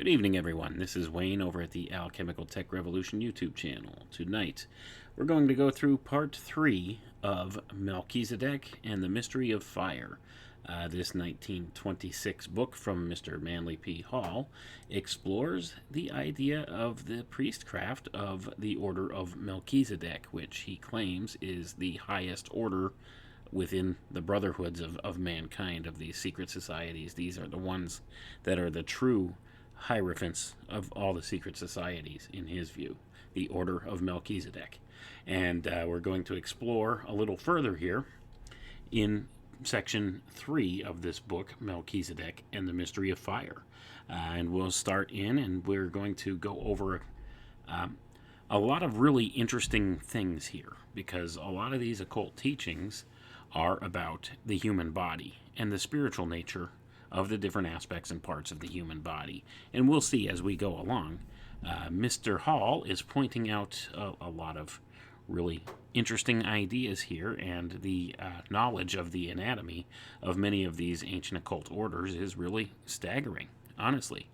Good evening, everyone. This is Wayne over at the Alchemical Tech Revolution YouTube channel. Tonight, we're going to go through part 3 of Melchizedek and the Mystery of Fire. This 1926 book from Mr. Manly P. Hall explores the idea of the priestcraft of the Order of Melchizedek, which he claims is the highest order within the brotherhoods of mankind, of these secret societies. These are the ones that are the true hierophants of all the secret societies, in his view, the Order of Melchizedek. And we're going to explore a little further here in section 3 of this book, Melchizedek and the Mystery of Fire. And we'll start in, and we're going to go over a lot of really interesting things here, because a lot of these occult teachings are about the human body and the spiritual nature of the different aspects and parts of the human body. And we'll see as we go along. Mr. Hall is pointing out a lot of really interesting ideas here, and the knowledge of the anatomy of many of these ancient occult orders is really staggering, honestly.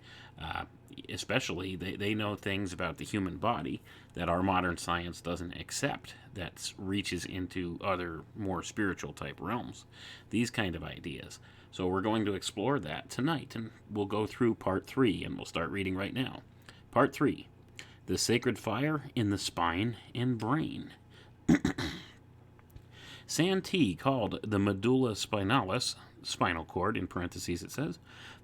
Especially, they know things about the human body that our modern science doesn't accept, that reaches into other more spiritual type realms. These kind of ideas. So we're going to explore that tonight, and we'll go through part 3, and we'll start reading right now. Part 3, the sacred fire in the spine and brain. Santee called the medulla spinalis, spinal cord in parentheses it says,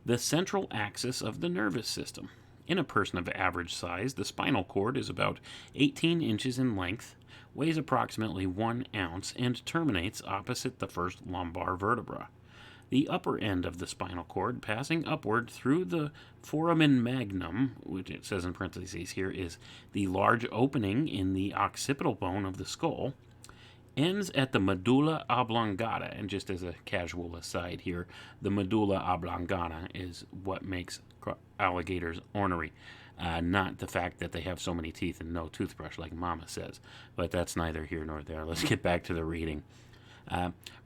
the central axis of the nervous system. In a person of average size, the spinal cord is about 18 inches in length, weighs approximately 1 ounce, and terminates opposite the first lumbar vertebra. The upper end of the spinal cord, passing upward through the foramen magnum, which it says in parentheses here is the large opening in the occipital bone of the skull, ends at the medulla oblongata. And just as a casual aside here, the medulla oblongata is what makes alligators ornery. Not the fact that they have so many teeth and no toothbrush like Mama says. But that's neither here nor there. Let's get back to the reading.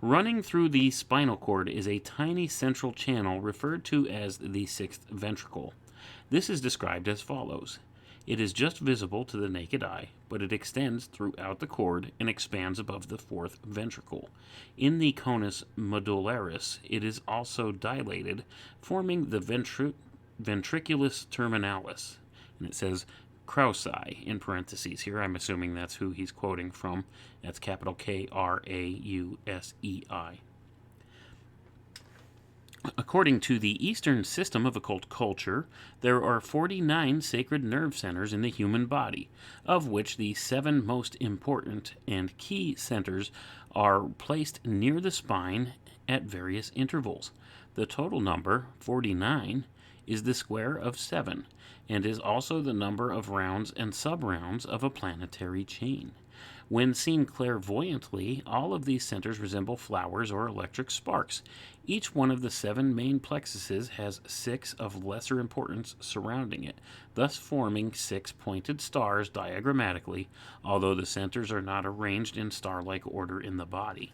Running through the spinal cord is a tiny central channel referred to as the sixth ventricle. This is described as follows. It is just visible to the naked eye, but it extends throughout the cord and expands above the fourth ventricle. In the conus medullaris, it is also dilated, forming the ventriculus terminalis. And it says Krausi in parentheses here. I'm assuming that's who he's quoting from. That's capital Krausei. According to the Eastern system of occult culture, there are 49 sacred nerve centers in the human body, of which the 7 most important and key centers are placed near the spine at various intervals. The total number, 49, is the square of 7, and is also the number of rounds and sub-rounds of a planetary chain. When seen clairvoyantly, all of these centers resemble flowers or electric sparks. Each one of the 7 main plexuses has 6 of lesser importance surrounding it, thus forming 6 pointed stars diagrammatically, although the centers are not arranged in star-like order in the body.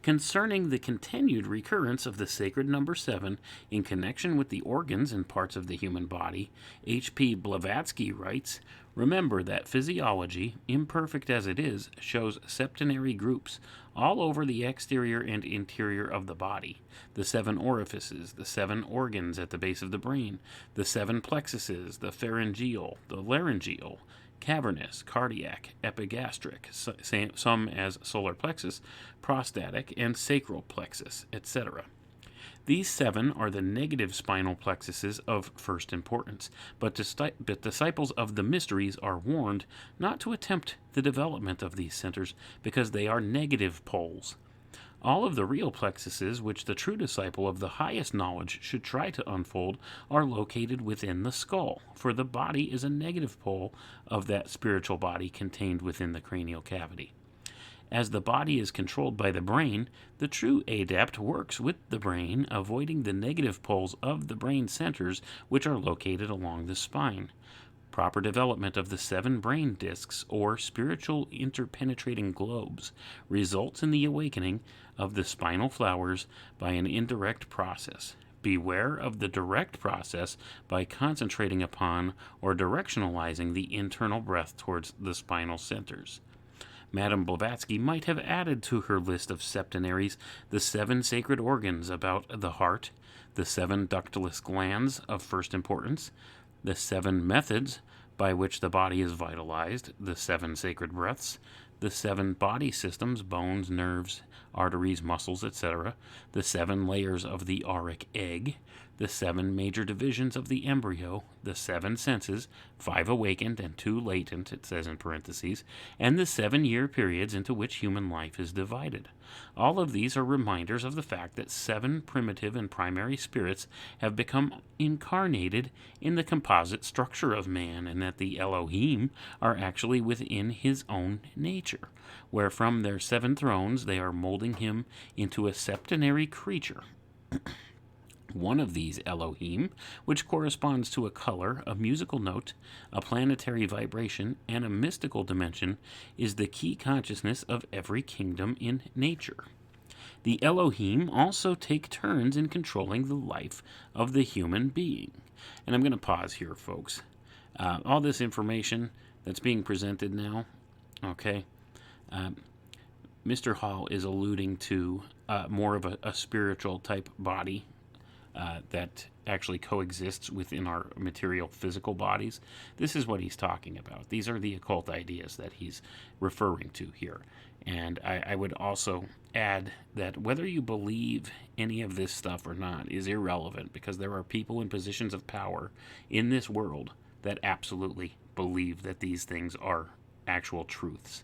Concerning the continued recurrence of the sacred number 7 in connection with the organs and parts of the human body, H.P. Blavatsky writes, remember that physiology, imperfect as it is, shows septenary groups all over the exterior and interior of the body. The 7 orifices, the 7 organs at the base of the brain, the 7 plexuses, the pharyngeal, the laryngeal, cavernous, cardiac, epigastric, some as solar plexus, prostatic, and sacral plexus, etc. These 7 are the negative spinal plexuses of first importance, but disciples of the mysteries are warned not to attempt the development of these centers because they are negative poles. All of the real plexuses which the true disciple of the highest knowledge should try to unfold are located within the skull, for the body is a negative pole of that spiritual body contained within the cranial cavity. As the body is controlled by the brain, the true adept works with the brain, avoiding the negative poles of the brain centers which are located along the spine. Proper development of the 7 brain discs, or spiritual interpenetrating globes, results in the awakening of the spinal flowers by an indirect process. beware of the direct process by concentrating upon or directionalizing the internal breath towards the spinal centers. Madame Blavatsky might have added to her list of septenaries the 7 sacred organs about the heart, the 7 ductless glands of first importance, the 7 methods by which the body is vitalized, the 7 sacred breaths, the 7 body systems, bones, nerves, arteries, muscles, etc., the 7 layers of the auric egg, the 7 major divisions of the embryo, the 7 senses, 5 awakened and 2 latent, it says in parentheses, and the 7-year periods into which human life is divided. All of these are reminders of the fact that 7 primitive and primary spirits have become incarnated in the composite structure of man, and that the Elohim are actually within his own nature, where from their 7 thrones they are molding him into a septenary creature. One of these Elohim, which corresponds to a color, a musical note, a planetary vibration, and a mystical dimension, is the key consciousness of every kingdom in nature. The Elohim also take turns in controlling the life of the human being. And I'm going to pause here, folks. All this information that's being presented now, okay, Mr. Hall is alluding to more of a spiritual type body that actually coexists within our material physical bodies. This is what he's talking about. These are the occult ideas that he's referring to here. And I would also add that whether you believe any of this stuff or not is irrelevant, because there are people in positions of power in this world that absolutely believe that these things are actual truths,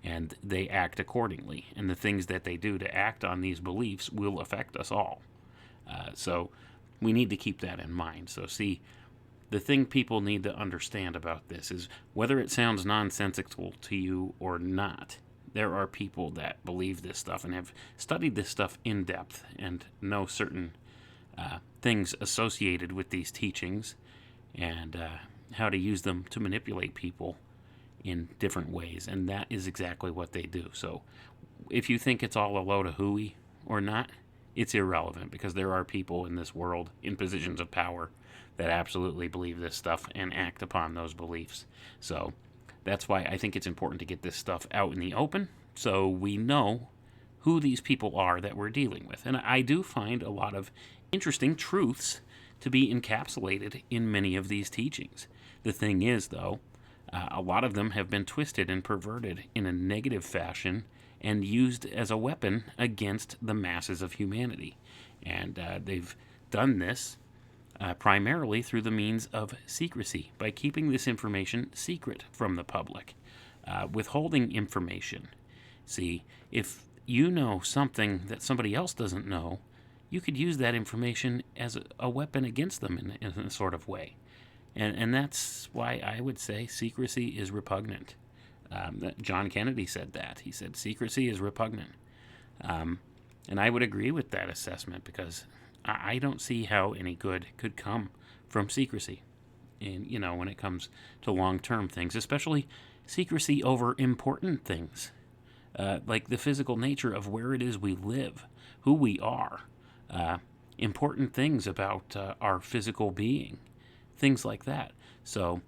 and they act accordingly. And the things that they do to act on these beliefs will affect us all. So we need to keep that in mind. So see, the thing people need to understand about this is whether it sounds nonsensical to you or not, there are people that believe this stuff and have studied this stuff in depth and know certain things associated with these teachings and how to use them to manipulate people in different ways. And that is exactly what they do. So if you think it's all a load of hooey or not, it's irrelevant, because there are people in this world in positions of power that absolutely believe this stuff and act upon those beliefs. So that's why I think it's important to get this stuff out in the open so we know who these people are that we're dealing with. And I do find a lot of interesting truths to be encapsulated in many of these teachings. The thing is, though, a lot of them have been twisted and perverted in a negative fashion and used as a weapon against the masses of humanity. And they've done this primarily through the means of secrecy, by keeping this information secret from the public, withholding information. See, if you know something that somebody else doesn't know, you could use that information as a weapon against them in a sort of way. And that's why I would say secrecy is repugnant. John Kennedy said that. He said secrecy is repugnant. And I would agree with that assessment, because I don't see how any good could come from secrecy. And, when it comes to long-term things, especially secrecy over important things, like the physical nature of where it is we live, who we are, important things about our physical being, things like that. So,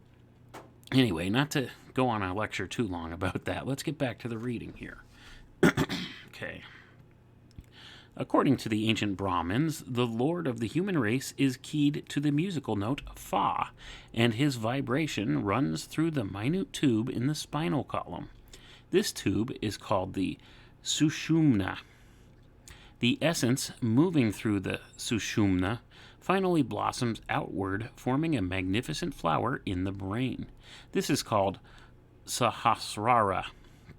anyway, not to go on a lecture too long about that, let's get back to the reading here. Okay. According to the ancient Brahmins, the lord of the human race is keyed to the musical note Fa, and his vibration runs through the minute tube in the spinal column. This tube is called the Sushumna. The essence moving through the Sushumna finally blossoms outward, forming a magnificent flower in the brain. This is called Sahasrara,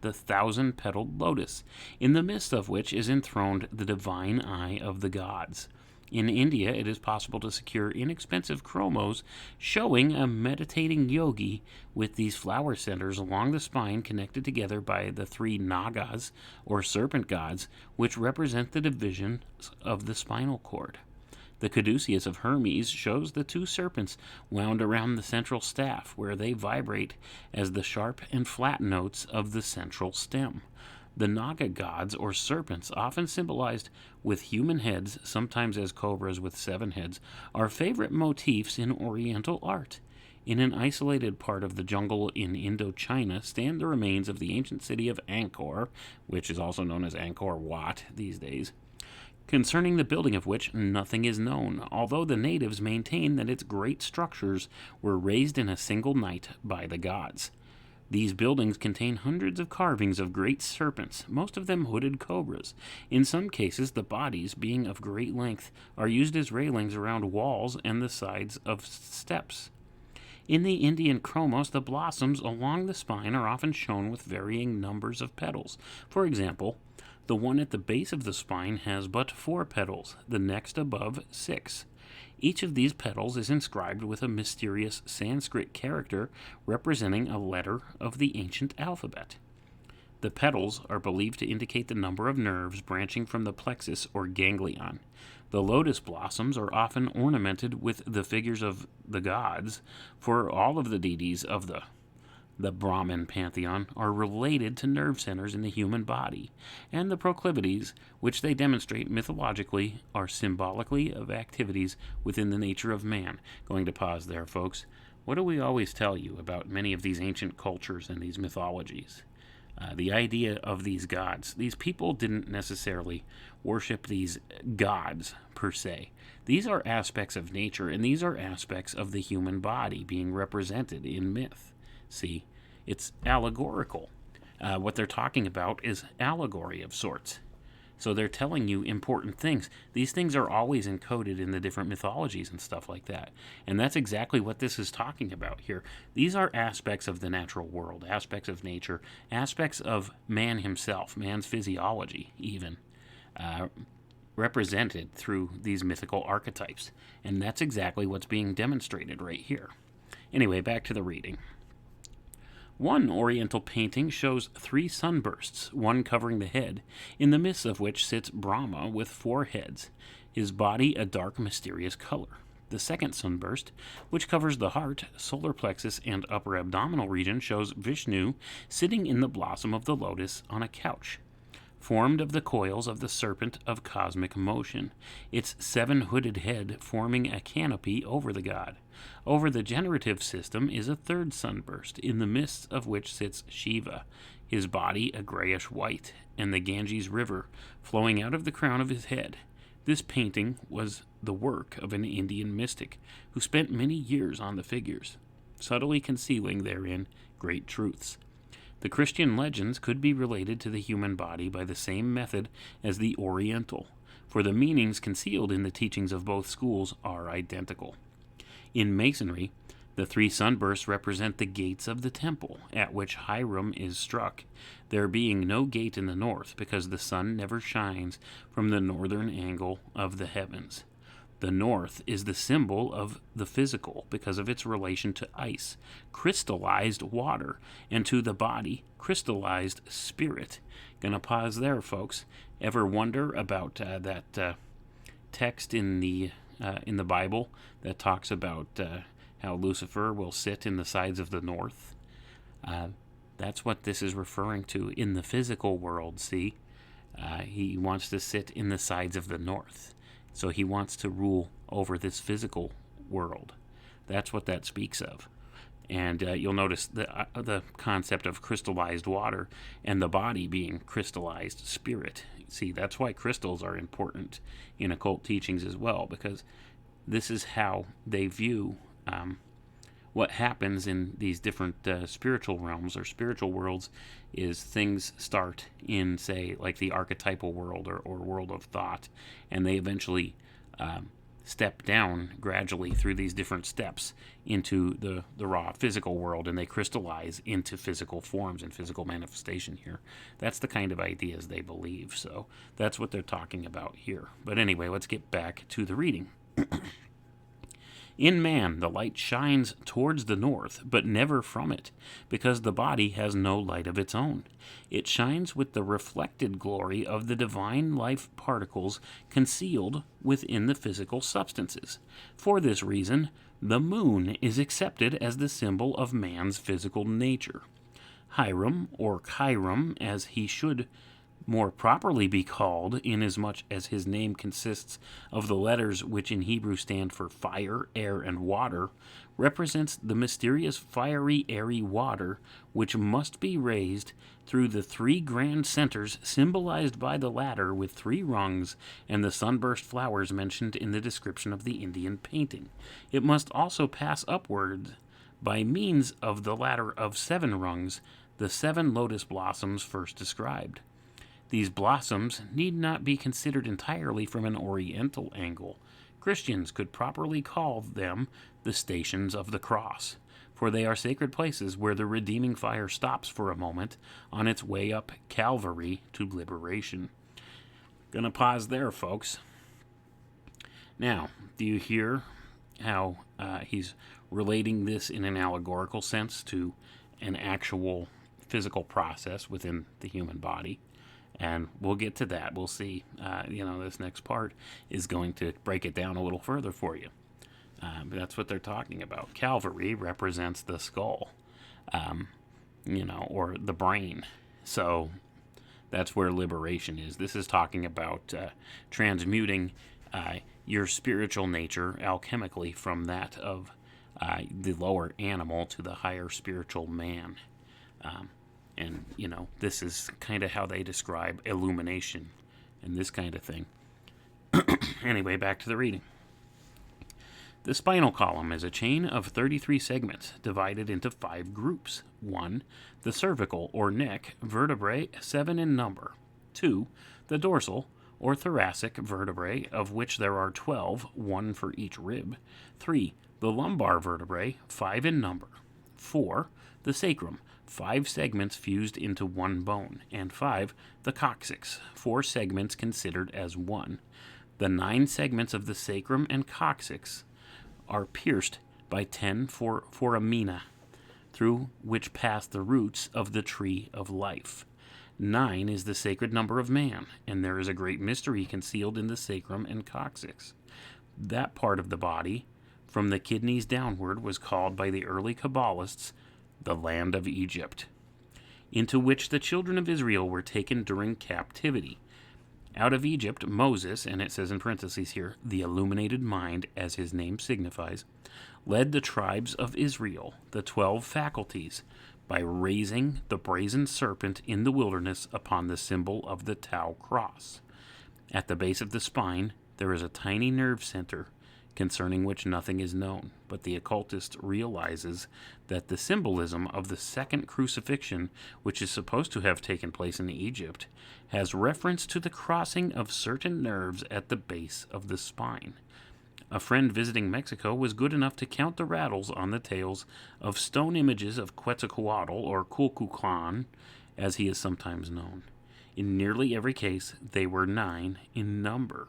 the 1,000-petaled lotus, in the midst of which is enthroned the divine eye of the gods. In India, it is possible to secure inexpensive chromos showing a meditating yogi with these flower centers along the spine, connected together by the 3 nagas, or serpent gods, which represent the divisions of the spinal cord. The caduceus of Hermes shows the 2 serpents wound around the central staff, where they vibrate as the sharp and flat notes of the central stem. The Naga gods, or serpents, often symbolized with human heads, sometimes as cobras with 7 heads, are favorite motifs in Oriental art. In an isolated part of the jungle in Indochina stand the remains of the ancient city of Angkor, which is also known as Angkor Wat these days, concerning the building of which nothing is known, although the natives maintain that its great structures were raised in a single night by the gods. These buildings contain hundreds of carvings of great serpents, most of them hooded cobras. In some cases, the bodies, being of great length, are used as railings around walls and the sides of steps. In the Indian chromos, the blossoms along the spine are often shown with varying numbers of petals. For example, the one at the base of the spine has but 4 petals, the next above 6. Each of these petals is inscribed with a mysterious Sanskrit character representing a letter of the ancient alphabet. The petals are believed to indicate the number of nerves branching from the plexus or ganglion. The lotus blossoms are often ornamented with the figures of the gods, for all of the deities of the Brahmin pantheon are related to nerve centers in the human body, and the proclivities which they demonstrate mythologically are symbolically of activities within the nature of man. Going to pause there, folks. What do we always tell you about many of these ancient cultures and these mythologies? The idea of these gods. These people didn't necessarily worship these gods per se. These are aspects of nature, and these are aspects of the human body being represented in myth. See, it's allegorical. What they're talking about is allegory of sorts. So they're telling you important things. These things are always encoded in the different mythologies and stuff like that. And that's exactly what this is talking about here. These are aspects of the natural world, aspects of nature, aspects of man himself, man's physiology even, represented through these mythical archetypes. And that's exactly what's being demonstrated right here. Anyway, back to the reading. One Oriental painting shows 3 sunbursts, one covering the head, in the midst of which sits Brahma with 4 heads, his body a dark, mysterious color. The second sunburst, which covers the heart, solar plexus, and upper abdominal region, shows Vishnu sitting in the blossom of the lotus on a couch, formed of the coils of the serpent of cosmic motion, its 7 hooded head forming a canopy over the god. Over the generative system is a third sunburst, in the midst of which sits Shiva, his body a grayish white, and the Ganges River flowing out of the crown of his head. This painting was the work of an Indian mystic who spent many years on the figures, subtly concealing therein great truths. The Christian legends could be related to the human body by the same method as the Oriental, for the meanings concealed in the teachings of both schools are identical. In Masonry, the 3 sunbursts represent the gates of the temple, at which Hiram is struck, there being no gate in the north, because the sun never shines from the northern angle of the heavens. The north is the symbol of the physical because of its relation to ice, crystallized water, and to the body, crystallized spirit. Gonna pause there, folks. Ever wonder about that text in the Bible that talks about how Lucifer will sit in the sides of the north? That's what this is referring to in the physical world, see? He wants to sit in the sides of the north. So he wants to rule over this physical world. That's what that speaks of. And you'll notice the concept of crystallized water and the body being crystallized spirit. See, that's why crystals are important in occult teachings as well, because this is how they view what happens in these different spiritual realms or spiritual worlds. Is things start in, say, like the archetypal world or world of thought, and they eventually step down gradually through these different steps into the raw physical world, and they crystallize into physical forms and physical manifestation here. That's the kind of ideas they believe, so that's what they're talking about here. But anyway, let's get back to the reading. In man, the light shines towards the north, but never from it, because the body has no light of its own. It shines with the reflected glory of the divine life particles concealed within the physical substances. For this reason, the moon is accepted as the symbol of man's physical nature. Hiram, or Chiram, as he should more properly be called, inasmuch as his name consists of the letters which in Hebrew stand for fire, air, and water, represents the mysterious fiery, airy water which must be raised through the three grand centers symbolized by the ladder with three rungs and the sunburst flowers mentioned in the description of the Indian painting. It must also pass upward by means of the ladder of 7 rungs, the 7 lotus blossoms first described. These blossoms need not be considered entirely from an Oriental angle. Christians could properly call them the Stations of the Cross, for they are sacred places where the redeeming fire stops for a moment on its way up Calvary to liberation. Gonna pause there, folks. Now, do you hear how he's relating this in an allegorical sense to an actual physical process within the human body? And we'll get to that. We'll see. This next part is going to break it down a little further for you. But that's what they're talking about. Calvary represents the skull, or the brain. So that's where liberation is. This is talking about transmuting your spiritual nature alchemically from that of the lower animal to the higher spiritual man. And, this is kind of how they describe illumination and this kind of thing. Anyway, back to the reading. The spinal column is a chain of 33 segments divided into 5 groups. 1. The cervical or neck vertebrae, 7 in number. 2. The dorsal or thoracic vertebrae, of which there are 12, 1 for each rib. 3. The lumbar vertebrae, 5 in number. 4. The sacrum, 5 segments fused into 1 bone. And 5. The coccyx, 4 segments considered as 1. The 9 segments of the sacrum and coccyx are pierced by 10 foramina, through which pass the roots of the tree of life. 9 is the sacred number of man, and there is a great mystery concealed in the sacrum and coccyx. That part of the body, from the kidneys downward, was called by the early Kabbalists the land of Egypt, into which the children of Israel were taken during captivity. Out of Egypt, Moses, and it says in parentheses here, the illuminated mind, as his name signifies, led the tribes of Israel, the 12 faculties, by raising the brazen serpent in the wilderness upon the symbol of the Tau cross. At the base of the spine, there is a tiny nerve center, concerning which nothing is known, but the occultist realizes that the symbolism of the second crucifixion, which is supposed to have taken place in Egypt, has reference to the crossing of certain nerves at the base of the spine. A friend visiting Mexico was good enough to count the rattles on the tails of stone images of Quetzalcoatl, or Kulkulkan, as he is sometimes known. In nearly every case, they were 9 in number.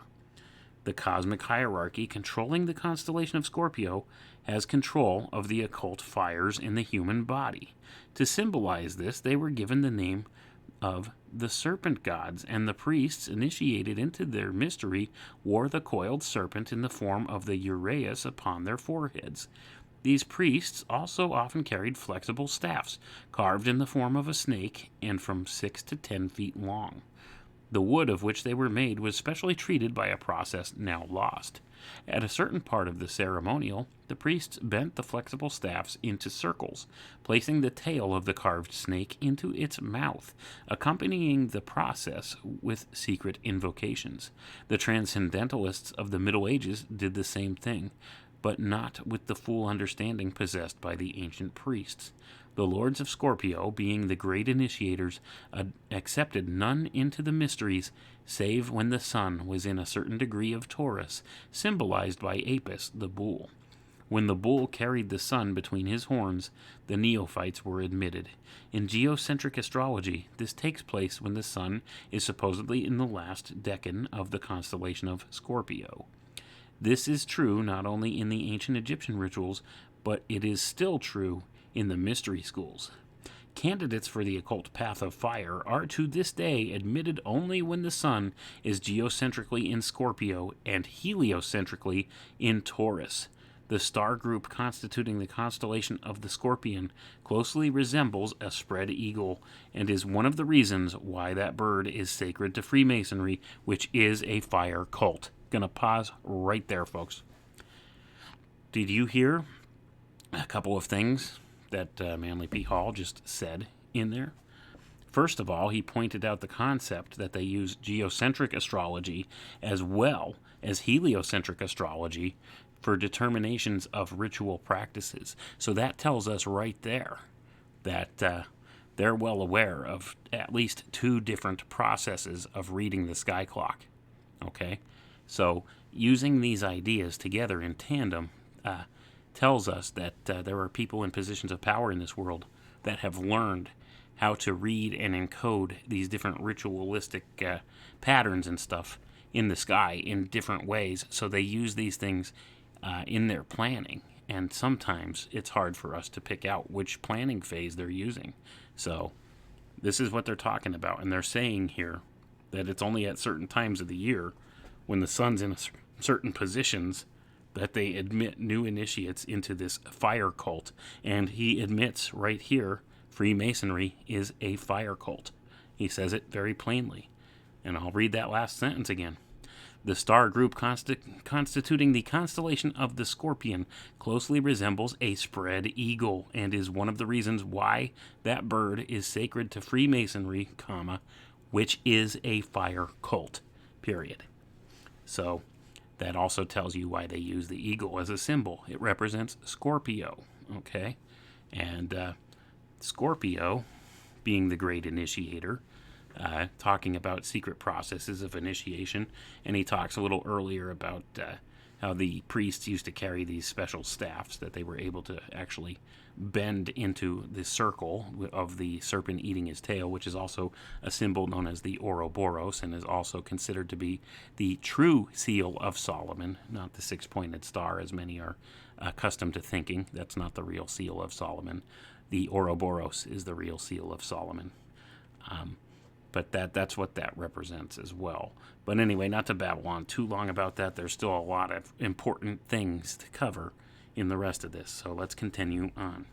The cosmic hierarchy controlling the constellation of Scorpio has control of the occult fires in the human body. To symbolize this, they were given the name of the serpent gods, and the priests initiated into their mystery wore the coiled serpent in the form of the uraeus upon their foreheads. These priests also often carried flexible staffs, carved in the form of a snake and from 6 to 10 feet long. The wood of which they were made was specially treated by a process now lost. At a certain part of the ceremonial, the priests bent the flexible staffs into circles, placing the tail of the carved snake into its mouth, accompanying the process with secret invocations. The transcendentalists of the Middle Ages did the same thing, but not with the full understanding possessed by the ancient priests. The lords of Scorpio, being the great initiators, accepted none into the mysteries, save when the sun was in a certain degree of Taurus, symbolized by Apis, the bull. When the bull carried the sun between his horns, the neophytes were admitted. In geocentric astrology, this takes place when the sun is supposedly in the last decan of the constellation of Scorpio. This is true not only in the ancient Egyptian rituals, but it is still true in the mystery schools. Candidates for the occult path of fire are to this day admitted only when the sun is geocentrically in Scorpio and heliocentrically in Taurus. The star group constituting the constellation of the Scorpion closely resembles a spread eagle and is one of the reasons why that bird is sacred to Freemasonry, which is a fire cult. Gonna pause right there, folks. Did you hear a couple of things that Manly P. Hall just said in there? First of all, he pointed out the concept that they use geocentric astrology as well as heliocentric astrology for determinations of ritual practices. So that tells us right there that they're well aware of at least two different processes of reading the sky clock. Okay? So using these ideas together in tandem tells us that there are people in positions of power in this world that have learned how to read and encode these different ritualistic patterns and stuff in the sky in different ways. So they use these things in their planning, and sometimes it's hard for us to pick out which planning phase they're using. So this is what they're talking about, and they're saying here that it's only at certain times of the year when the sun's in certain positions that they admit new initiates into this fire cult. And he admits right here Freemasonry is a fire cult. He says it very plainly, and I'll read that last sentence again. The star group constituting the constellation of the Scorpion closely resembles a spread eagle and is one of the reasons why that bird is sacred to Freemasonry, which is a fire cult, period. So that also tells you why they use the eagle as a symbol. It represents Scorpio, okay? And Scorpio, being the great initiator, talking about secret processes of initiation, and he talks a little earlier about how the priests used to carry these special staffs that they were able to actually bend into the circle of the serpent eating his tail, which is also a symbol known as the Ouroboros, and is also considered to be the true seal of Solomon, not the six-pointed star as many are accustomed to thinking. That's not the real seal of Solomon. The Ouroboros is the real seal of Solomon. But that's what that represents as well. But anyway, not to babble on too long about that. There's still a lot of important things to cover in the rest of this. So let's continue on.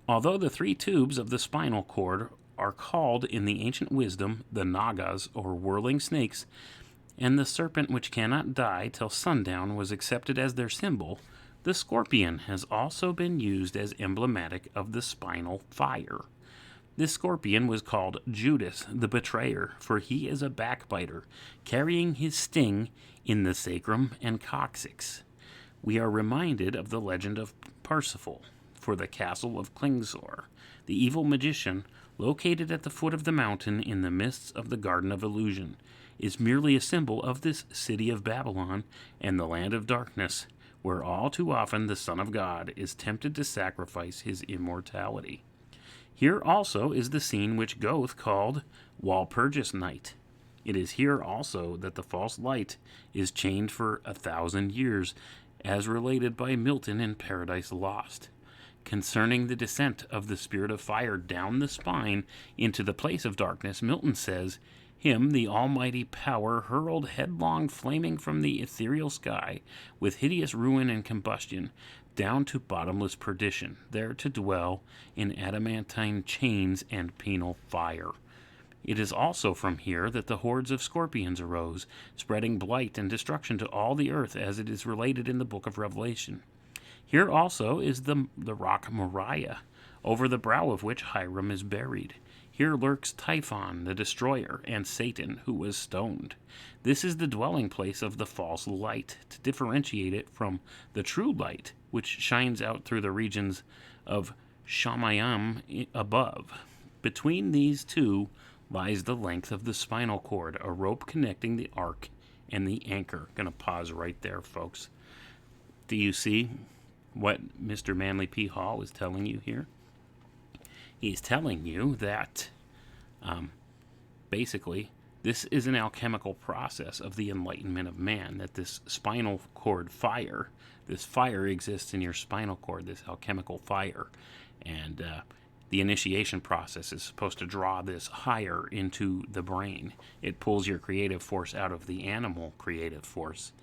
Although the three tubes of the spinal cord are called in the ancient wisdom the Nagas, or whirling snakes, and the serpent which cannot die till sundown was accepted as their symbol, the scorpion has also been used as emblematic of the spinal fire. This scorpion was called Judas the Betrayer, for he is a backbiter, carrying his sting in the sacrum and coccyx. We are reminded of the legend of Parsifal, for the Castle of Klingzo, the evil magician, located at the foot of the mountain in the midst of the Garden of Illusion, is merely a symbol of this city of Babylon and the land of darkness, where all too often the Son of God is tempted to sacrifice his immortality. Here also is the scene which Goethe called Walpurgis Night. It is here also that the false light is chained for 1,000 years, as related by Milton in Paradise Lost. Concerning the descent of the spirit of fire down the spine into the place of darkness, Milton says, "Him the almighty power hurled headlong flaming from the ethereal sky, with hideous ruin and combustion, down to bottomless perdition, there to dwell in adamantine chains and penal fire." It is also from here that the hordes of scorpions arose, spreading blight and destruction to all the earth, as it is related in the book of Revelation. Here also is the rock Moriah, over the brow of which Hiram is buried. Here lurks Typhon, the destroyer, and Satan, who was stoned. This is the dwelling place of the false light, to differentiate it from the true light, which shines out through the regions of Shamayim above. Between these two lies the length of the spinal cord, a rope connecting the ark and the anchor. Gonna pause right there, folks. Do you see what Mr. Manly P. Hall is telling you here? He's telling you that basically this is an alchemical process of the enlightenment of man, that this spinal cord fire, this fire exists in your spinal cord, this alchemical fire, and the initiation process is supposed to draw this higher into the brain. It pulls your creative force out of the animal creative force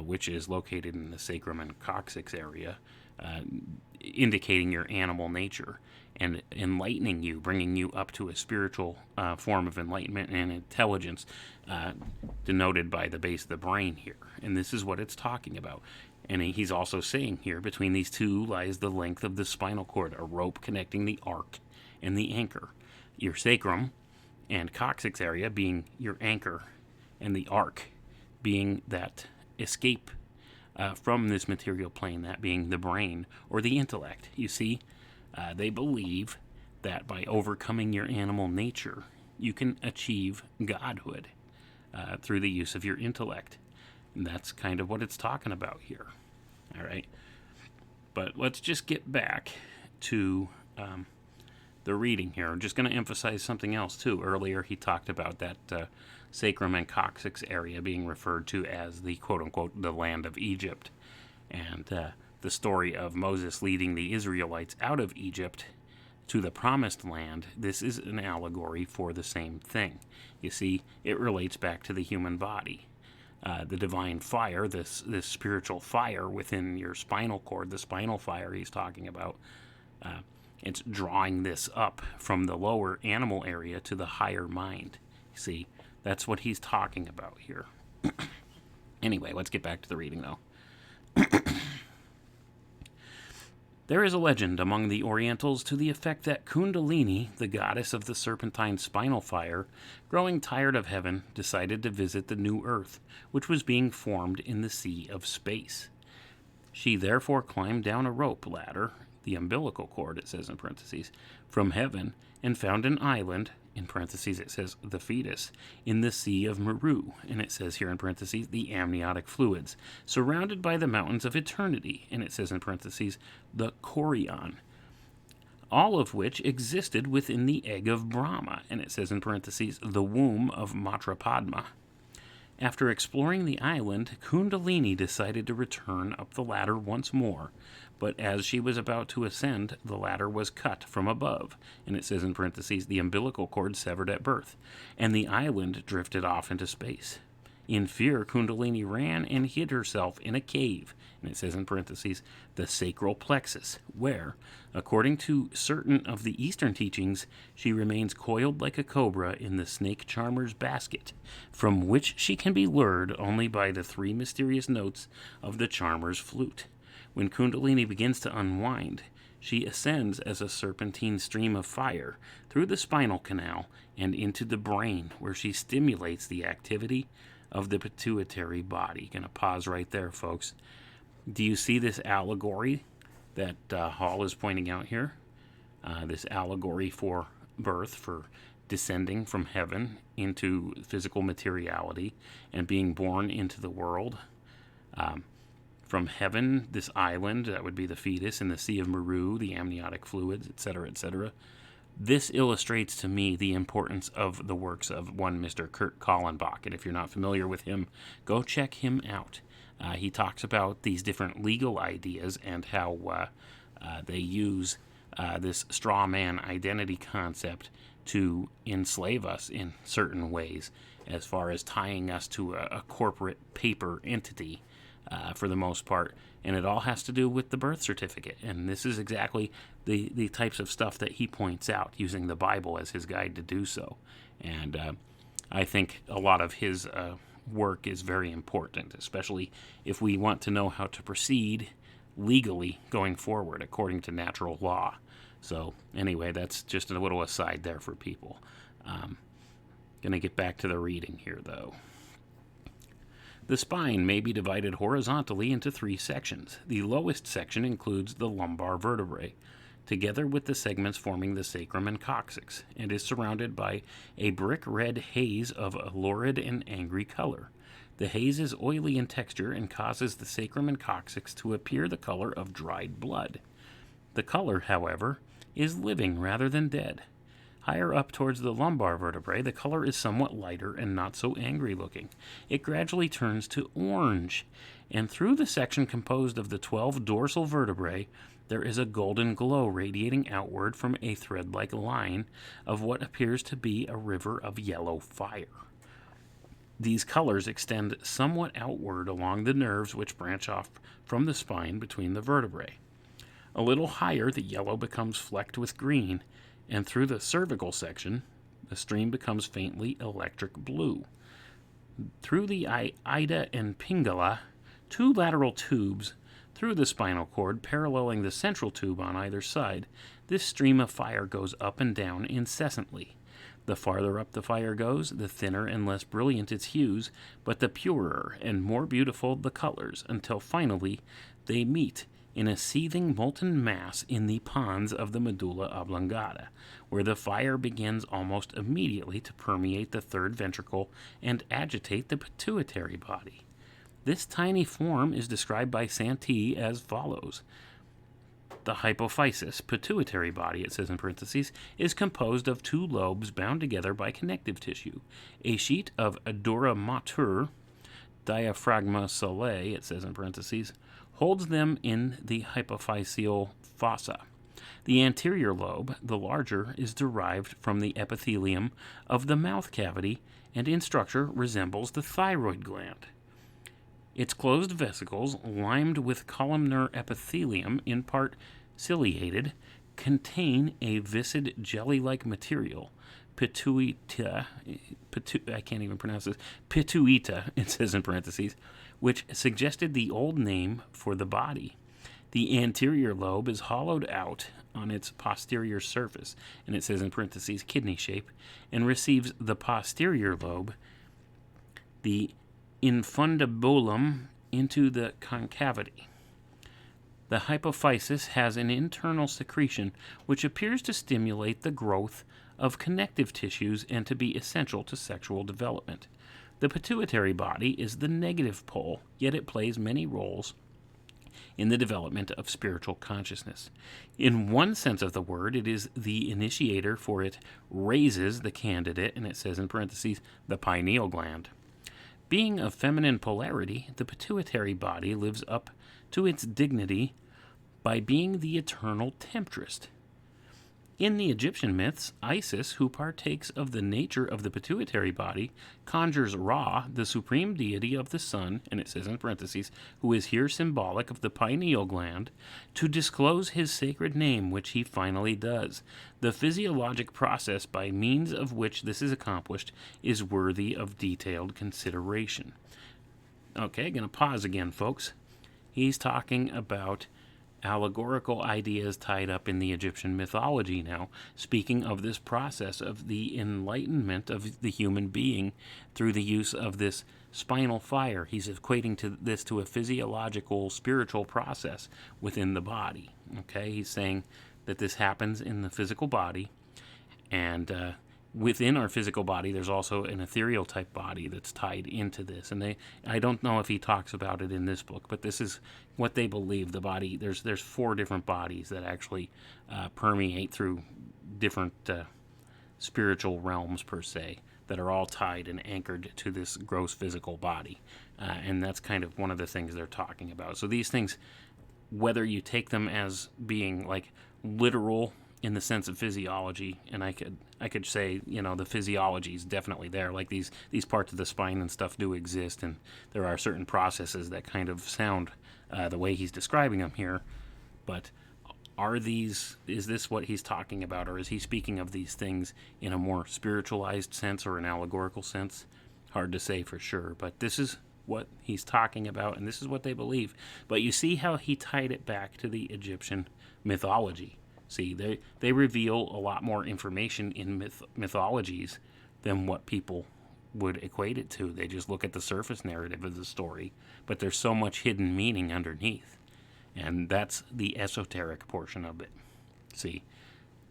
which is located in the sacrum and coccyx area, indicating your animal nature and enlightening you, bringing you up to a spiritual form of enlightenment and intelligence, denoted by the base of the brain here. And this is what it's talking about. And he's also saying here, between these two lies the length of the spinal cord, a rope connecting the arc and the anchor. Your sacrum and coccyx area being your anchor, and the arc being that escape from this material plane, that being the brain or the intellect. You see, they believe that by overcoming your animal nature, you can achieve godhood through the use of your intellect. And that's kind of what it's talking about here. All right. But let's just get back to the reading here. I'm just going to emphasize something else, too. Earlier, he talked about that sacrum and coccyx area being referred to as the quote-unquote the land of Egypt. And the story of Moses leading the Israelites out of Egypt to the promised land, this is an allegory for the same thing. You see, it relates back to the human body. The divine fire, this spiritual fire within your spinal cord, the spinal fire he's talking about, it's drawing this up from the lower animal area to the higher mind. You see, that's what he's talking about here. Anyway, let's get back to the reading, though. There is a legend among the Orientals to the effect that Kundalini, the goddess of the serpentine spinal fire, growing tired of heaven, decided to visit the new earth, which was being formed in the sea of space. She therefore climbed down a rope ladder, the umbilical cord, it says in parentheses, from heaven, and found an island, in parentheses it says the fetus, in the Sea of Meru, and it says here in parentheses the amniotic fluids, surrounded by the mountains of eternity, and it says in parentheses the Chorion, all of which existed within the egg of Brahma, and it says in parentheses the womb of Matrapadma. After exploring the island, Kundalini decided to return up the ladder once more, but as she was about to ascend, the ladder was cut from above, and it says in parentheses, the umbilical cord severed at birth, and the island drifted off into space. In fear, Kundalini ran and hid herself in a cave, and it says in parentheses, the sacral plexus, where, according to certain of the Eastern teachings, she remains coiled like a cobra in the snake charmer's basket, from which she can be lured only by the three mysterious notes of the charmer's flute. When Kundalini begins to unwind, she ascends as a serpentine stream of fire through the spinal canal and into the brain, where she stimulates the activity of the pituitary body. Gonna pause right there, folks. Do you see this allegory that Hall is pointing out here? This allegory for birth, for descending from heaven into physical materiality and being born into the world. From heaven, this island, that would be the fetus, in the Sea of Meru, the amniotic fluids, etc., etc. This illustrates to me the importance of the works of one Mr. Kurt Kallenbach, and if you're not familiar with him, go check him out. He talks about these different legal ideas and how they use this straw man identity concept to enslave us in certain ways, as far as tying us to a corporate paper entity for the most part. And it all has to do with the birth certificate. And this is exactly the types of stuff that he points out, using the Bible as his guide to do so. And I think a lot of his work is very important, especially if we want to know how to proceed legally going forward according to natural law. So anyway, that's just a little aside there for people. Going to get back to the reading here, though. The spine may be divided horizontally into three sections. The lowest section includes the lumbar vertebrae, together with the segments forming the sacrum and coccyx, and is surrounded by a brick-red haze of a lurid and angry color. The haze is oily in texture and causes the sacrum and coccyx to appear the color of dried blood. The color, however, is living rather than dead. Higher up towards the lumbar vertebrae, the color is somewhat lighter and not so angry looking. It gradually turns to orange, and through the section composed of the 12 dorsal vertebrae, there is a golden glow radiating outward from a thread-like line of what appears to be a river of yellow fire. These colors extend somewhat outward along the nerves which branch off from the spine between the vertebrae. A little higher, the yellow becomes flecked with green, and through the cervical section, the stream becomes faintly electric blue. Through the ida and pingala, two lateral tubes through the spinal cord, paralleling the central tube on either side, this stream of fire goes up and down incessantly. The farther up the fire goes, the thinner and less brilliant its hues, but the purer and more beautiful the colors, until finally they meet in a seething molten mass in the pons of the medulla oblongata, where the fire begins almost immediately to permeate the third ventricle and agitate the pituitary body. This tiny form is described by Santee as follows. The hypophysis, pituitary body, it says in parentheses, is composed of two lobes bound together by connective tissue. A sheet of dura mater, diaphragma solae, it says in parentheses, holds them in the hypophyseal fossa. The anterior lobe, the larger, is derived from the epithelium of the mouth cavity and in structure resembles the thyroid gland. Its closed vesicles, limed with columnar epithelium, in part ciliated, contain a viscid jelly-like material, pituita, I can't even pronounce this, pituita, it says in parentheses, which suggested the old name for the body. The anterior lobe is hollowed out on its posterior surface, and it says in parentheses, kidney shape, and receives the posterior lobe, the infundibulum, into the concavity. The hypophysis has an internal secretion which appears to stimulate the growth of connective tissues and to be essential to sexual development. The pituitary body is the negative pole, yet it plays many roles in the development of spiritual consciousness. In one sense of the word, it is the initiator, for it raises the candidate, and it says in parentheses, the pineal gland. Being of feminine polarity, the pituitary body lives up to its dignity by being the eternal temptress. In the Egyptian myths, Isis, who partakes of the nature of the pituitary body, conjures Ra, the supreme deity of the sun, and it says in parentheses, who is here symbolic of the pineal gland, to disclose his sacred name, which he finally does. The physiologic process by means of which this is accomplished is worthy of detailed consideration. Okay, going to pause again, folks. He's talking about allegorical ideas tied up in the Egyptian mythology now, speaking of this process of the enlightenment of the human being through the use of this spinal fire. He's equating this to a physiological, spiritual process within the body. Okay, he's saying that this happens in the physical body, and within our physical body, there's also an ethereal type body that's tied into this. And I don't know if he talks about it in this book, but this is what they believe. The body, there's 4 different bodies that actually permeate through different spiritual realms, per se, that are all tied and anchored to this gross physical body. And that's kind of one of the things they're talking about. So these things, whether you take them as being like literal in the sense of physiology, and I could say, the physiology is definitely there. Like these parts of the spine and stuff do exist, and there are certain processes that kind of sound the way he's describing them here. But is this what he's talking about, or is he speaking of these things in a more spiritualized sense or an allegorical sense? Hard to say for sure, but this is what he's talking about, and this is what they believe. But you see how he tied it back to the Egyptian mythology. See, they reveal a lot more information in mythologies than what people would equate it to. They just look at the surface narrative of the story, but there's so much hidden meaning underneath. And that's the esoteric portion of it. See,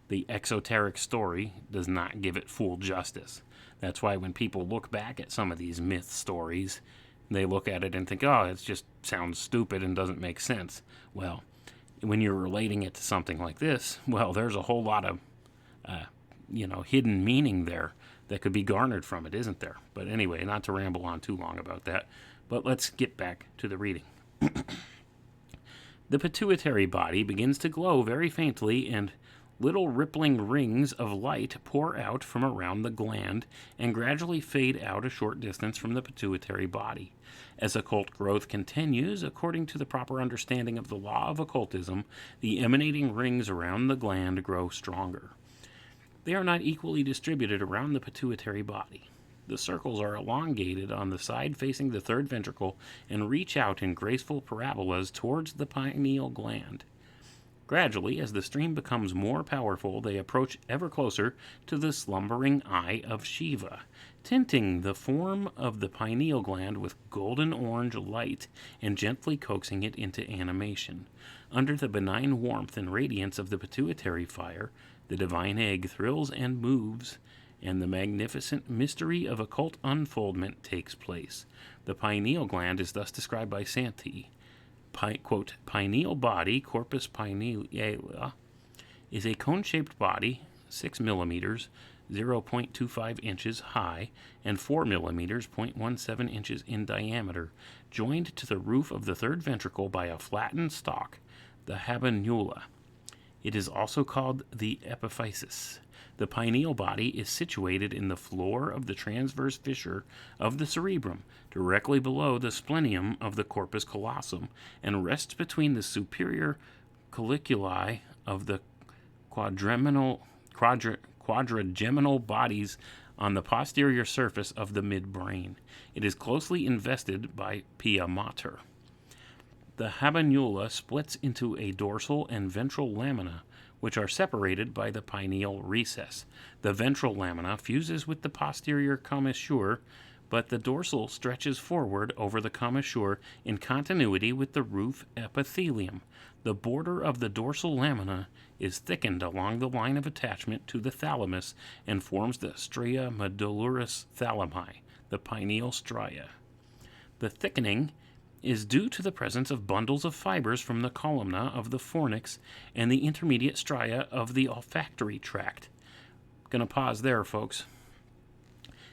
the exoteric story does not give it full justice. That's why when people look back at some of these myth stories, they look at it and think, oh, it just sounds stupid and doesn't make sense. Well, when you're relating it to something like this, well, there's a whole lot of, hidden meaning there that could be garnered from it, isn't there? But anyway, not to ramble on too long about that, but let's get back to the reading. The pituitary body begins to glow very faintly and Little rippling rings of light pour out from around the gland and gradually fade out a short distance from the pituitary body. As occult growth continues, according to the proper understanding of the law of occultism, the emanating rings around the gland grow stronger. They are not equally distributed around the pituitary body. The circles are elongated on the side facing the third ventricle and reach out in graceful parabolas towards the pineal gland. Gradually, as the stream becomes more powerful, they approach ever closer to the slumbering eye of Shiva, tinting the form of the pineal gland with golden orange light and gently coaxing it into animation. Under the benign warmth and radiance of the pituitary fire, the divine egg thrills and moves, and the magnificent mystery of occult unfoldment takes place. The pineal gland is thus described by Santee. Quote, pineal body, corpus pinealis, is a cone-shaped body, 6 millimeters, 0.25 inches high, and 4 millimeters, 0.17 inches in diameter, joined to the roof of the third ventricle by a flattened stalk, the habenula. It is also called the epiphysis. The pineal body is situated in the floor of the transverse fissure of the cerebrum, directly below the splenium of the corpus callosum, and rests between the superior colliculi of the quadrigeminal bodies on the posterior surface of the midbrain. It is closely invested by pia mater. The habenula splits into a dorsal and ventral lamina, which are separated by the pineal recess. The ventral lamina fuses with the posterior commissure, but the dorsal stretches forward over the commissure in continuity with the roof epithelium. The border of the dorsal lamina is thickened along the line of attachment to the thalamus and forms the stria medullaris thalami, the pineal stria. The thickening is due to the presence of bundles of fibers from the columna of the fornix and the intermediate stria of the olfactory tract. Gonna pause there, folks.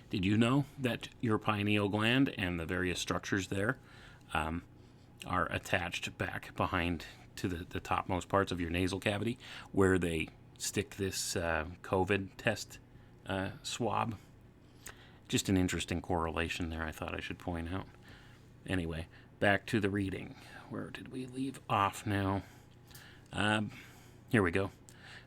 Did you know that your pineal gland and the various structures there are attached back behind to the topmost parts of your nasal cavity, where they stick this COVID test swab? Just an interesting correlation there, I thought I should point out. Anyway, back to the reading. Where did we leave off now? Here we go.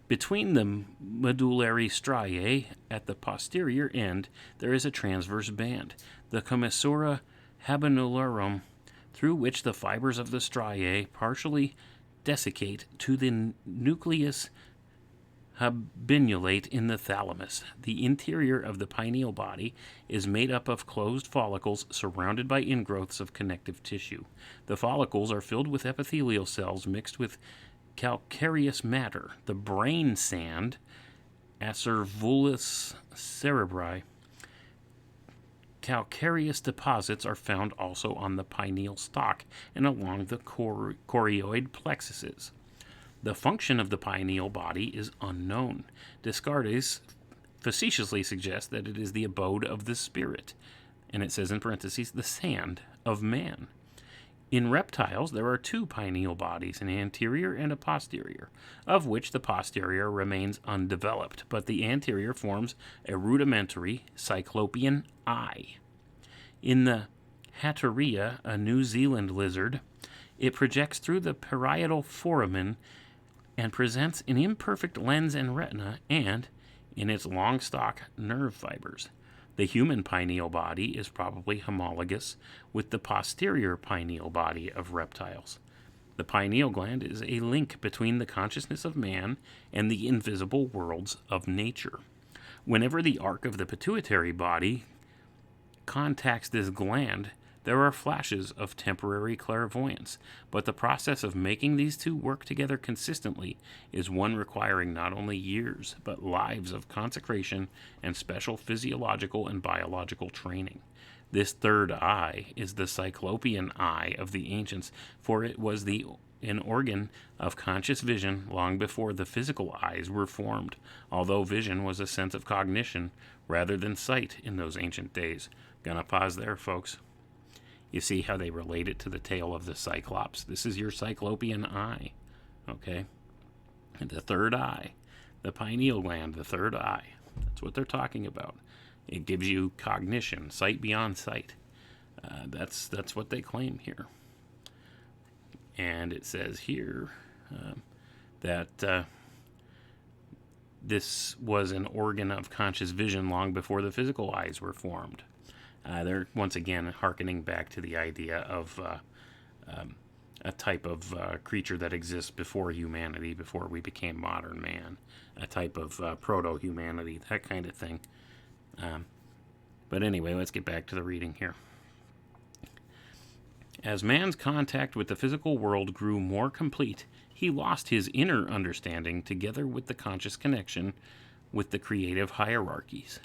Between the medullary striae at the posterior end, there is a transverse band, the commissura habenularum, through which the fibers of the striae partially desiccate to the nucleus habenulate in the thalamus. The interior of the pineal body is made up of closed follicles surrounded by ingrowths of connective tissue. The follicles are filled with epithelial cells mixed with calcareous matter. The brain sand, acervulus cerebri. Calcareous deposits are found also on the pineal stalk and along the chorioid plexuses. The function of the pineal body is unknown. Descartes facetiously suggests that it is the abode of the spirit, and it says in parentheses, the sand of man. In reptiles, there are 2 pineal bodies, an anterior and a posterior, of which the posterior remains undeveloped, but the anterior forms a rudimentary cyclopean eye. In the Hatteria, a New Zealand lizard, it projects through the parietal foramen and presents an imperfect lens and retina and, in its long stalk, nerve fibers. The human pineal body is probably homologous with the posterior pineal body of reptiles. The pineal gland is a link between the consciousness of man and the invisible worlds of nature. Whenever the arc of the pituitary body contacts this gland, there are flashes of temporary clairvoyance, but the process of making these two work together consistently is one requiring not only years, but lives of consecration and special physiological and biological training. This third eye is the cyclopean eye of the ancients, for it was an organ of conscious vision long before the physical eyes were formed, although vision was a sense of cognition rather than sight in those ancient days. Gonna pause there, folks. You see how they relate it to the tail of the Cyclops. This is your cyclopean eye, okay? And the third eye. The pineal gland, the third eye. That's what they're talking about. It gives you cognition, sight beyond sight. That's what they claim here. And it says here that this was an organ of conscious vision long before the physical eyes were formed. They're once again hearkening back to the idea of a type of creature that exists before humanity, before we became modern man, a type of proto-humanity, that kind of thing. But anyway, let's get back to the reading here. As man's contact with the physical world grew more complete, he lost his inner understanding together with the conscious connection with the creative hierarchies.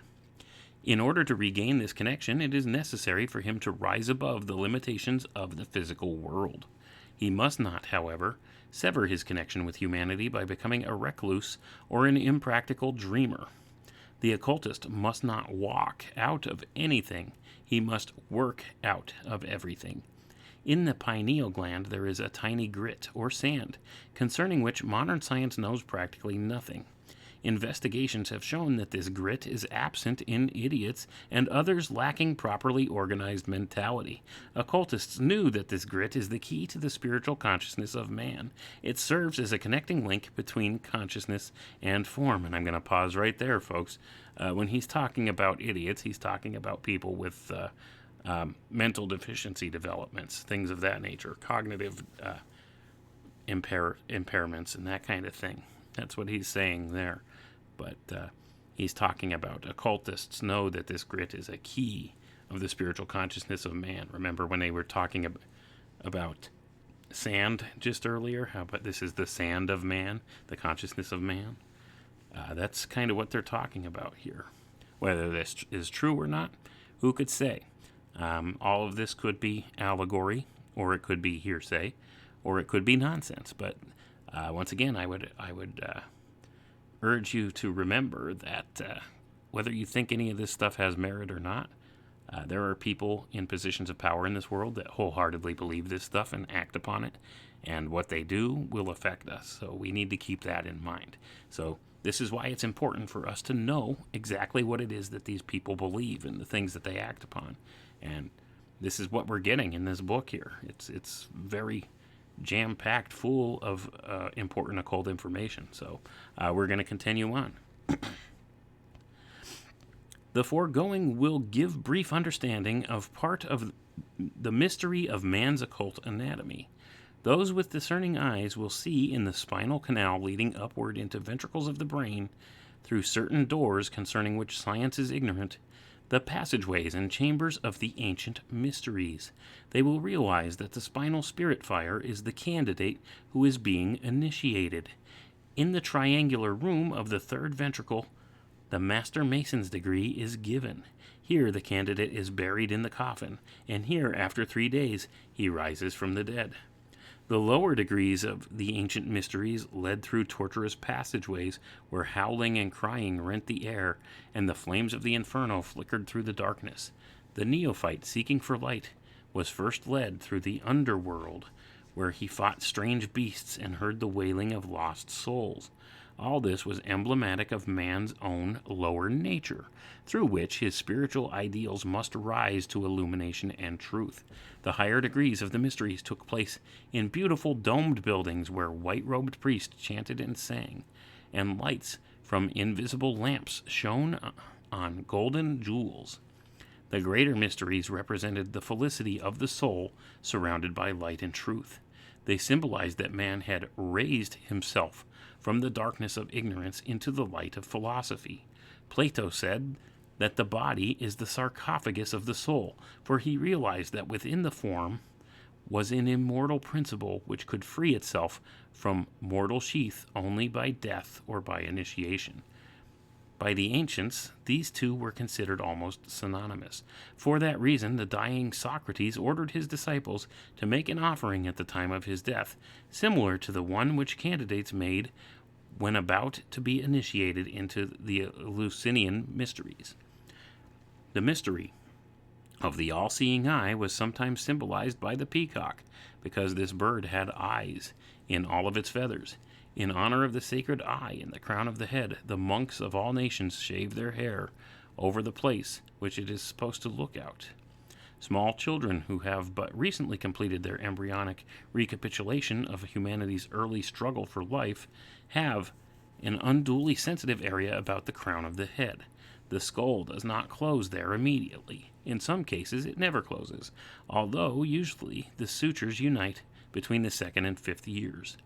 In order to regain this connection, it is necessary for him to rise above the limitations of the physical world. He must not, however, sever his connection with humanity by becoming a recluse or an impractical dreamer. The occultist must not walk out of anything. He must work out of everything. In the pineal gland there is a tiny grit, or sand, concerning which modern science knows practically nothing. Investigations have shown that this grit is absent in idiots and others lacking properly organized mentality. Occultists knew that this grit is the key to the spiritual consciousness of man. It serves as a connecting link between consciousness and form. And I'm going to pause right there, folks. When he's talking about idiots, he's talking about people with mental deficiency developments, things of that nature, cognitive impairments, and that kind of thing. That's what he's saying there. But he's talking about occultists know that this grit is a key of the spiritual consciousness of man. Remember when they were talking about sand just earlier? How about this is the sand of man, the consciousness of man? That's kind of what they're talking about here. Whether this is true or not, who could say? All of this could be allegory, or it could be hearsay, or it could be nonsense. But once again, I would urge you to remember that whether you think any of this stuff has merit or not, there are people in positions of power in this world that wholeheartedly believe this stuff and act upon it, and what they do will affect us. So we need to keep that in mind. So this is why it's important for us to know exactly what it is that these people believe and the things that they act upon. And this is what we're getting in this book here. It's very jam-packed full of important occult information. So we're going to continue on. The foregoing will give brief understanding of part of the mystery of man's occult anatomy. Those with discerning eyes will see in the spinal canal leading upward into ventricles of the brain, through certain doors concerning which science is ignorant, the passageways and chambers of the ancient mysteries. They will realize that the spinal spirit fire is the candidate who is being initiated. In the triangular room of the third ventricle, the Master Mason's degree is given. Here the candidate is buried in the coffin, and here, after 3 days, he rises from the dead. The lower degrees of the ancient mysteries led through tortuous passageways where howling and crying rent the air, and the flames of the inferno flickered through the darkness. The neophyte, seeking for light, was first led through the underworld, where he fought strange beasts and heard the wailing of lost souls. All this was emblematic of man's own lower nature, through which his spiritual ideals must rise to illumination and truth. The higher degrees of the mysteries took place in beautiful domed buildings where white-robed priests chanted and sang, and lights from invisible lamps shone on golden jewels. The greater mysteries represented the felicity of the soul surrounded by light and truth. They symbolized that man had raised himself from the darkness of ignorance into the light of philosophy. Plato said that the body is the sarcophagus of the soul, for he realized that within the form was an immortal principle which could free itself from mortal sheath only by death or by initiation. By the ancients, these two were considered almost synonymous. For that reason, the dying Socrates ordered his disciples to make an offering at the time of his death, similar to the one which candidates made when about to be initiated into the Eleusinian mysteries. The mystery of the all-seeing eye was sometimes symbolized by the peacock, because this bird had eyes. in all of its feathers. In honor of the sacred eye in the crown of the head, the monks of all nations shave their hair over the place which it is supposed to look out. Small children who have but recently completed their embryonic recapitulation of humanity's early struggle for life have an unduly sensitive area about the crown of the head. The skull does not close there immediately. In some cases, it never closes, although usually the sutures unite between the second and fifth years.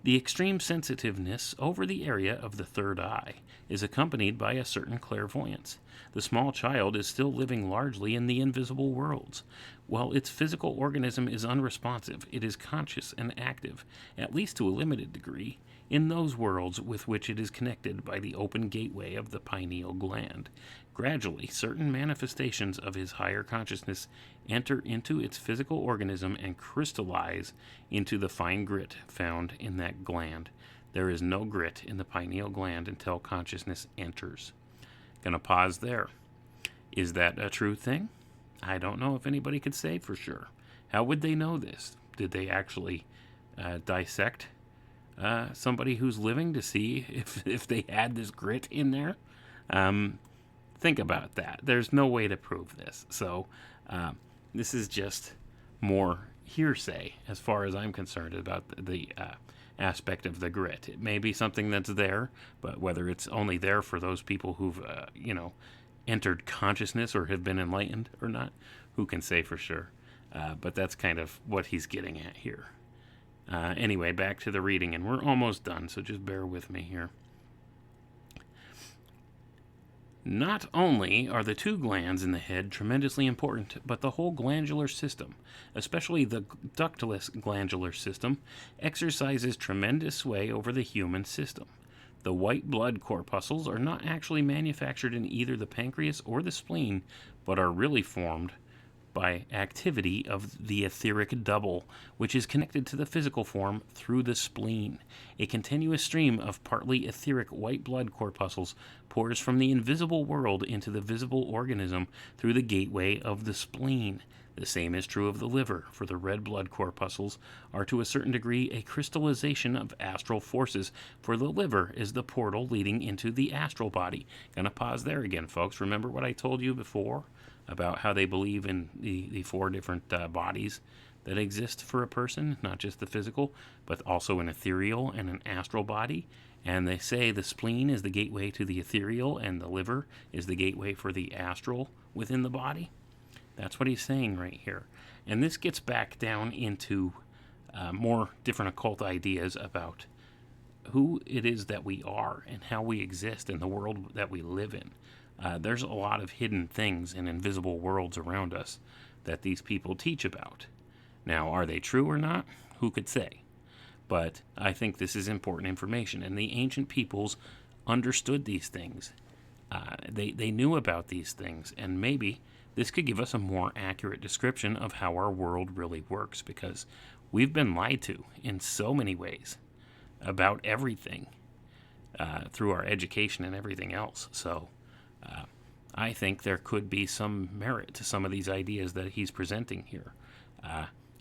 The extreme sensitiveness over the area of the third eye is accompanied by a certain clairvoyance. The small child is still living largely in the invisible worlds. While its physical organism is unresponsive, it is conscious and active, at least to a limited degree, in those worlds with which it is connected by the open gateway of the pineal gland. Gradually, certain manifestations of his higher consciousness enter into its physical organism and crystallize into the fine grit found in that gland. There is no grit in the pineal gland until consciousness enters. Gonna pause there. Is that a true thing? I don't know if anybody could say for sure. How would they know this? Did they actually dissect somebody who's living to see if they had this grit in there? Think about that. There's no way to prove this. So this is just more hearsay as far as I'm concerned about the aspect of the grit. It may be something that's there, but whether it's only there for those people who've, entered consciousness or have been enlightened or not, who can say for sure? But that's kind of what he's getting at here. Anyway, back to the reading, and we're almost done, so just bear with me here. Not only are the two glands in the head tremendously important, but the whole glandular system, especially the ductless glandular system, exercises tremendous sway over the human system. The white blood corpuscles are not actually manufactured in either the pancreas or the spleen, but are really formed by activity of the etheric double, which is connected to the physical form through the spleen. A continuous stream of partly etheric white blood corpuscles pours from the invisible world into the visible organism through the gateway of the spleen. The same is true of the liver, for the red blood corpuscles are to a certain degree a crystallization of astral forces, for the liver is the portal leading into the astral body. Gonna pause there again, folks. Remember what I told you before about how they believe in the four different bodies that exist for a person, not just the physical, but also an ethereal and an astral body. And they say the spleen is the gateway to the ethereal and the liver is the gateway for the astral within the body. That's what he's saying right here. And this gets back down into more different occult ideas about who it is that we are and how we exist in the world that we live in. There's a lot of hidden things in invisible worlds around us that these people teach about. Now, are they true or not? Who could say? But I think this is important information, and the ancient peoples understood these things. They knew about these things, and maybe this could give us a more accurate description of how our world really works, because we've been lied to in so many ways about everything through our education and everything else. So I think there could be some merit to some of these ideas that he's presenting here.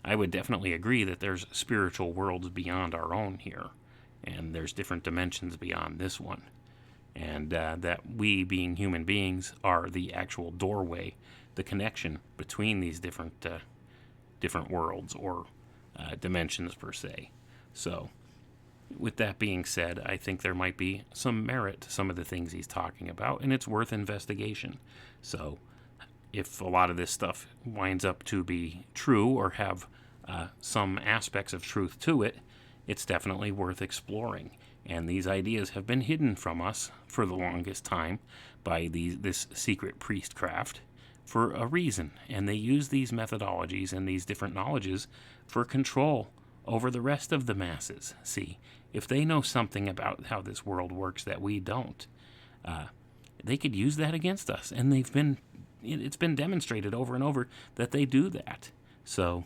I would definitely agree that there's spiritual worlds beyond our own here, and there's different dimensions beyond this one, and that we, being human beings, are the actual doorway, the connection between these different worlds or dimensions per se. So, with that being said, I think there might be some merit to some of the things he's talking about, and it's worth investigation. So, if a lot of this stuff winds up to be true or have some aspects of truth to it, it's definitely worth exploring. And these ideas have been hidden from us for the longest time by this secret priestcraft for a reason. And they use these methodologies and these different knowledges for control over the rest of the masses. See, if they know something about how this world works that we don't, they could use that against us. And it's been demonstrated over and over that they do that. So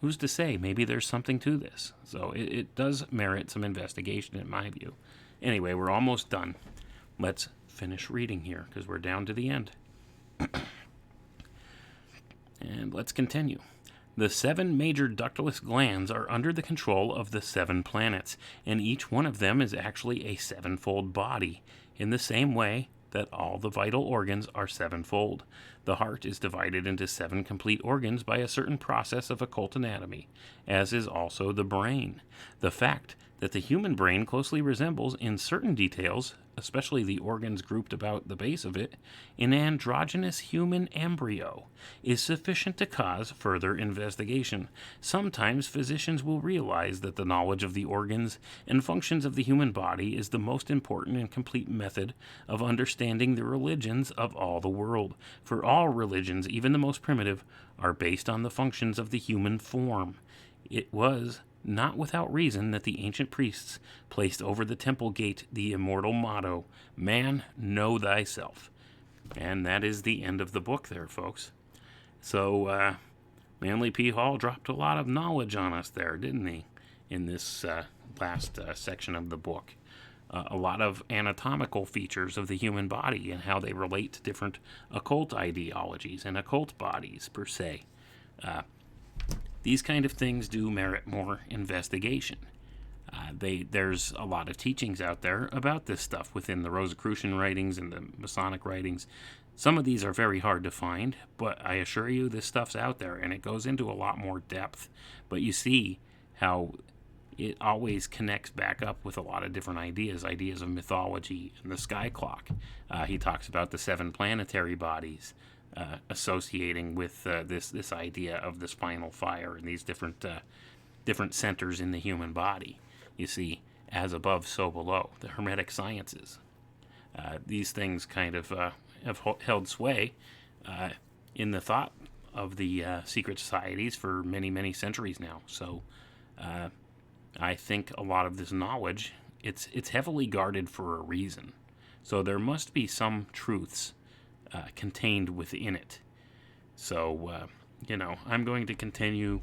who's to say? Maybe there's something to this. So it does merit some investigation in my view. Anyway, we're almost done. Let's finish reading here because we're down to the end. And let's continue. The 7 major ductless glands are under the control of the 7 planets, and each one of them is actually a 7-fold body, in the same way that all the vital organs are 7-fold. The heart is divided into 7 complete organs by a certain process of occult anatomy, as is also the brain. The fact that the human brain closely resembles, in certain details, especially the organs grouped about the base of it, an androgynous human embryo, is sufficient to cause further investigation. Sometimes physicians will realize that the knowledge of the organs and functions of the human body is the most important and complete method of understanding the religions of all the world. For all religions, even the most primitive, are based on the functions of the human form. It was not without reason that the ancient priests placed over the temple gate the immortal motto, "Man, know thyself." And that is the end of the book there, folks. So, Manly P. Hall dropped a lot of knowledge on us there, didn't he, in this last section of the book. A lot of anatomical features of the human body and how they relate to different occult ideologies and occult bodies, per se. These kind of things do merit more investigation. There's a lot of teachings out there about this stuff within the Rosicrucian writings and the Masonic writings. Some of these are very hard to find, but I assure you this stuff's out there, and it goes into a lot more depth. But you see how it always connects back up with a lot of different ideas of mythology and the sky clock. He talks about the 7 planetary bodies, associating with this idea of the spinal fire and these different centers in the human body. You see, as above, so below. The Hermetic sciences. These things kind of have held sway in the thought of the secret societies for many, many centuries now. So I think a lot of this knowledge, it's heavily guarded for a reason. So there must be some truths contained within it. So, I'm going to continue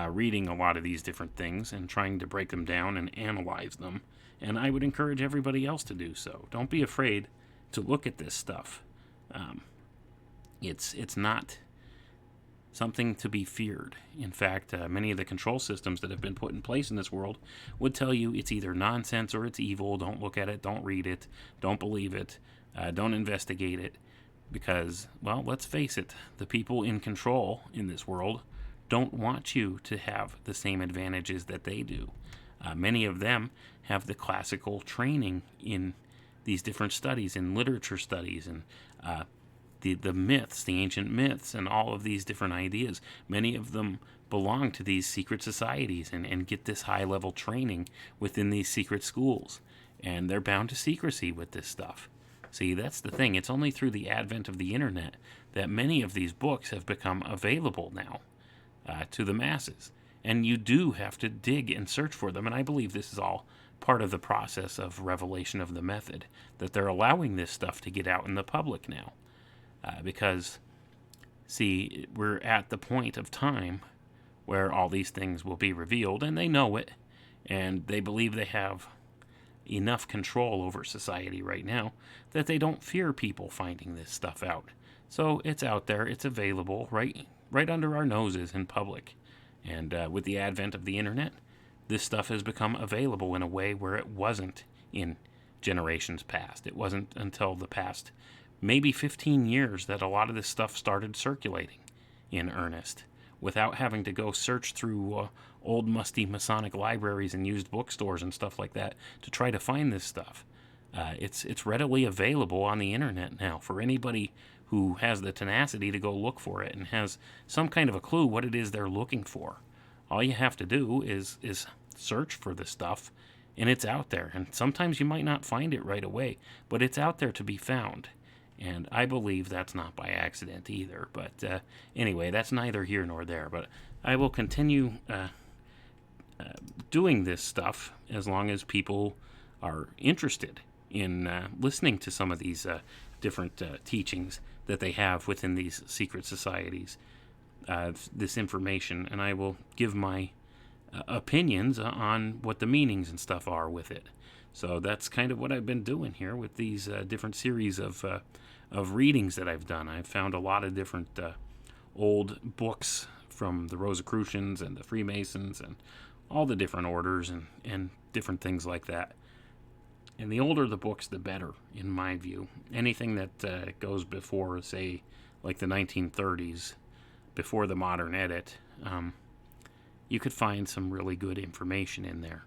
reading a lot of these different things and trying to break them down and analyze them. And I would encourage everybody else to do so. Don't be afraid to look at this stuff. It's not something to be feared. In fact, many of the control systems that have been put in place in this world would tell you it's either nonsense or it's evil. Don't look at it. Don't read it. Don't believe it. Don't investigate it, because, well, let's face it, the people in control in this world don't want you to have the same advantages that they do. Many of them have the classical training in these different studies, in literature studies, and the myths, the ancient myths, and all of these different ideas. Many of them belong to these secret societies and get this high-level training within these secret schools, and they're bound to secrecy with this stuff. See, that's the thing. It's only through the advent of the internet that many of these books have become available now to the masses. And you do have to dig and search for them. And I believe this is all part of the process of revelation of the method, that they're allowing this stuff to get out in the public now. Because, see, we're at the point of time where all these things will be revealed, and they know it, and they believe they have enough control over society right now that they don't fear people finding this stuff out. So it's out there, it's available right under our noses in public. And with the advent of the internet, this stuff has become available in a way where it wasn't in generations past. It wasn't until the past maybe 15 years that a lot of this stuff started circulating in earnest, without having to go search through old musty Masonic libraries and used bookstores and stuff like that to try to find this stuff. It's readily available on the internet now for anybody who has the tenacity to go look for it and has some kind of a clue what it is they're looking for. All you have to do is search for the stuff, and it's out there. And sometimes you might not find it right away, but it's out there to be found. And I believe that's not by accident either. But anyway, that's neither here nor there. But I will continue doing this stuff as long as people are interested in listening to some of these different teachings that they have within these secret societies, this information. And I will give my opinions on what the meanings and stuff are with it. So that's kind of what I've been doing here with these different series of readings that I've done. I've found a lot of different old books from the Rosicrucians and the Freemasons and all the different orders and different things like that. And the older the books, the better, in my view. Anything that goes before, say, like the 1930s, before the modern edit, you could find some really good information in there.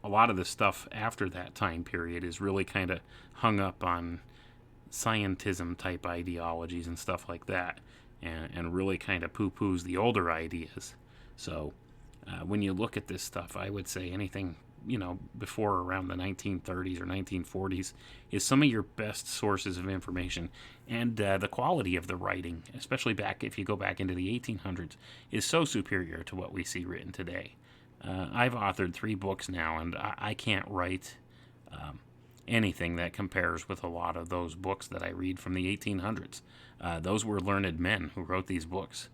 A lot of the stuff after that time period is really kind of hung up on scientism type ideologies and stuff like that, and really kind of poo-poos the older ideas. So when you look at this stuff, I would say anything before around the 1930s or 1940s is some of your best sources of information. And the quality of the writing, especially if you go back into the 1800s, is so superior to what we see written today. I've authored 3 books now, and I can't write anything that compares with a lot of those books that I read from the 1800s. Those were learned men who wrote these books.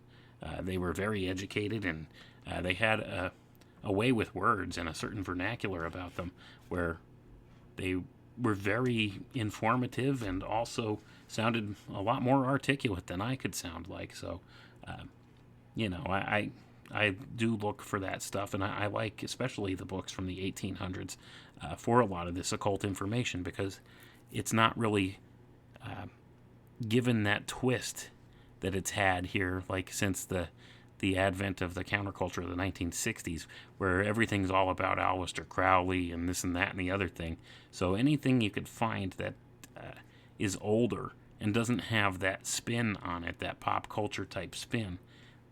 They were very educated, and they had a way with words and a certain vernacular about them where they were very informative and also sounded a lot more articulate than I could sound like. So, I do look for that stuff, and I like especially the books from the 1800s for a lot of this occult information, because it's not really given that twist that it's had here, like since the advent of the counterculture of the 1960s, where everything's all about Aleister Crowley and this and that and the other thing. So anything you could find that is older and doesn't have that spin on it, that pop culture type spin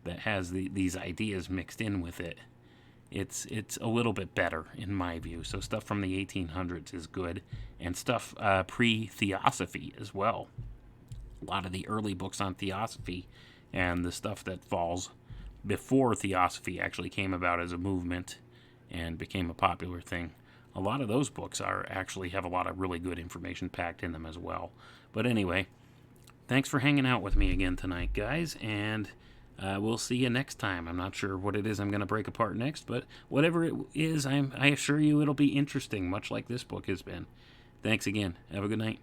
that has these ideas mixed in with it, it's a little bit better in my view. So stuff from the 1800s is good, and stuff pre-theosophy as well. A lot of the early books on theosophy and the stuff that falls before theosophy actually came about as a movement and became a popular thing. A lot of those books actually have a lot of really good information packed in them as well. But anyway, thanks for hanging out with me again tonight, guys, and we'll see you next time. I'm not sure what it is I'm going to break apart next, but whatever it is, I assure you it'll be interesting, much like this book has been. Thanks again. Have a good night.